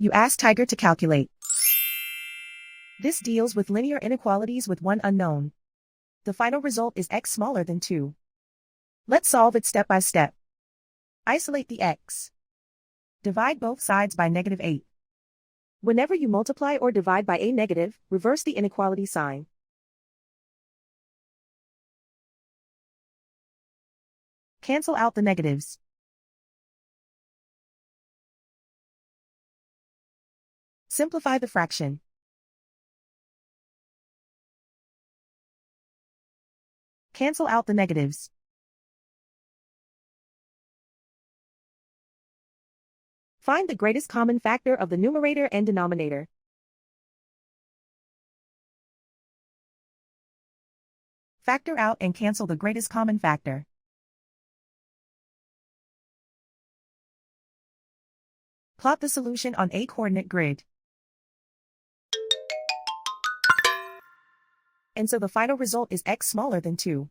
You ask Tiger to calculate. This deals with linear inequalities with one unknown. The final result is x smaller than 2. Let's solve it step by step. Isolate the x. Divide both sides by -8. Whenever you multiply or divide by a negative, reverse the inequality sign. Cancel out the negatives. Simplify the fraction. Cancel out the negatives. Find the greatest common factor of the numerator and denominator. Factor out and cancel the greatest common factor. Plot the solution on a coordinate grid. And so the final result is x smaller than 2.